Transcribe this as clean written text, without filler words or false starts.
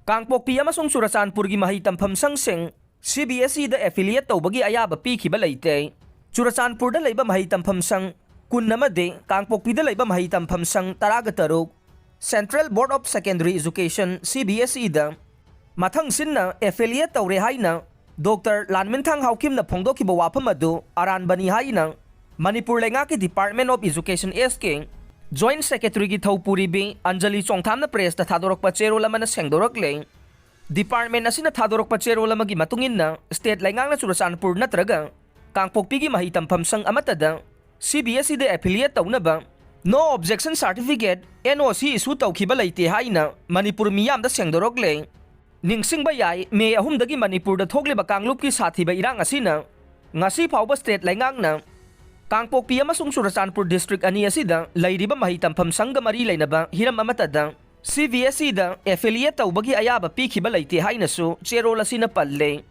ꯀꯥꯡꯄꯣꯛꯄꯤ ꯑꯃꯁꯨꯡ ꯆꯨꯔꯆꯥꯟꯄꯨꯔꯒꯤ ꯃꯍꯩ ꯇꯝꯐꯝ ꯁꯪꯁꯤꯡ CBSEꯗ ꯑꯦꯐꯤꯂꯤꯌꯦꯠ ꯇꯧꯕꯒꯤ ꯑꯌꯥꯕ ꯄꯤꯈꯤꯕ ꯂꯩꯇꯦ꯫ ꯆꯨꯔꯆꯥꯟꯄꯨꯔꯗ ꯂꯩꯕ ꯃꯍꯩ ꯇꯝꯐꯝ ꯁꯪ 10 ꯑꯃꯗꯤ ꯀꯥꯡꯄꯣꯛꯄꯤꯗ ꯂꯩꯕ ꯃꯍꯩ ꯇꯝꯐꯝ ꯁꯪ 13 central board of secondary education CBSEꯗ ꯃꯊꯪꯁꯤꯟꯅ ꯑꯦꯐꯤꯂꯤꯌꯦꯠ ꯇꯧꯔꯦ ꯍꯥꯏꯅ ꯗꯣꯛꯇꯔ ꯂꯥꯟꯃꯤꯟꯊꯥꯡ ꯍꯥꯎꯀꯤꯝꯅ ꯐꯣꯡꯗꯣꯛꯈꯤꯕ ꯋꯥꯐꯝ ꯑꯗꯨ ꯑꯔꯥꯟꯕꯅꯤ ꯍꯥꯏꯅ ꯃꯅꯤꯄꯨꯔ ꯂꯩꯉꯥꯛꯀꯤ ꯗꯤꯄꯥꯔꯠꯃꯦꯟꯠ ꯑꯣꯐ ꯏꯖꯨꯀꯦꯁꯟ ꯑꯦꯁꯀꯤ ꯖꯣꯏꯟꯠ ꯁꯦꯀ꯭ꯔꯦꯇꯔꯤꯒꯤ ꯊꯧꯄꯨꯔꯤꯕꯤ ꯑꯟꯖꯂꯤ ꯆꯣꯡꯊꯥꯝꯅ ꯄ꯭ꯔꯦꯁꯇ ꯊꯥꯗꯣꯔꯛꯄ ꯆꯦꯔꯣꯜ ꯑꯃꯅ ꯁꯦꯡꯗꯣꯔꯛꯂꯦ꯫ ꯗꯤꯄꯥꯔꯠꯃꯦꯟꯠ ꯑꯁꯤꯅ ꯊꯥꯗꯣꯔꯛꯄ ꯆꯦꯔꯣꯜ ꯑꯃꯒꯤ ꯃꯇꯨꯡ ꯏꯟꯅ ꯁ꯭ꯇꯦꯠ ꯂꯩꯉꯥꯛꯅ ꯆꯨꯔꯆꯥꯟꯄꯨꯔ ꯅꯠꯇ꯭ꯔꯒ ꯀꯥꯡꯄꯣꯛꯄꯤꯒꯤ ꯃꯍꯩ ꯇꯝꯐꯝ ꯁꯪ ꯑꯃꯠꯇꯗ CBSEꯗ ꯑꯦꯐꯤꯂꯤꯌꯦꯠ ꯇꯧꯅꯕ ꯅꯣ ꯑꯣꯕꯖꯦꯛꯁꯟ ꯁꯥꯔꯇꯤꯐꯤꯀꯦꯠ NOC ꯏꯁꯨ ꯇꯧꯈꯤꯕ ꯂꯩꯇꯦ ꯍꯥꯏꯅ ꯃꯅꯤꯄꯨꯔ ꯃꯤꯌꯥꯝꯗ ꯁꯦꯡꯗꯣꯔꯛꯂꯦ꯫ ꯅꯤꯡꯁꯤꯡꯕ ꯌꯥꯏ ꯃꯦ 3ꯗꯒꯤ ꯃꯅꯤꯄꯨꯔꯗ ꯊꯣꯛꯂꯤꯕ ꯀꯥꯡꯂꯨꯞꯀꯤ ꯁꯥꯊꯤꯕ ꯏꯔꯥꯡ ꯑꯁꯤꯅ ꯉꯁꯤ ꯐꯥꯎꯕ ꯁ꯭ꯇꯦꯠ ꯂꯩꯉꯥꯛꯅ ꯀꯥꯡꯄꯣꯛꯄꯤ ꯑꯃꯁꯨꯡ ꯆꯨꯔꯆꯥꯟꯄꯨꯔ ꯗꯤꯁꯇ꯭ꯔꯤꯛ ꯑꯅꯤ ꯑꯁꯤꯗ ꯂꯩꯔꯤꯕ ꯃꯍꯩ ꯇꯝꯐꯝ ꯁꯪꯒ ꯃꯔꯤ ꯂꯩꯅꯕ ꯍꯤꯔꯝ ꯑꯃꯠꯇꯗ CBSEꯗ ꯑꯦꯐꯤꯂꯤꯌꯦꯠ ꯇꯧꯕꯒꯤ ꯑꯌꯥꯕ ꯄꯤꯈꯤꯕ ꯂꯩꯇꯦ ꯍꯥꯏꯅꯁꯨ ꯆꯦꯔꯣꯜ ꯑꯁꯤꯅ ꯄꯜꯂꯦ꯫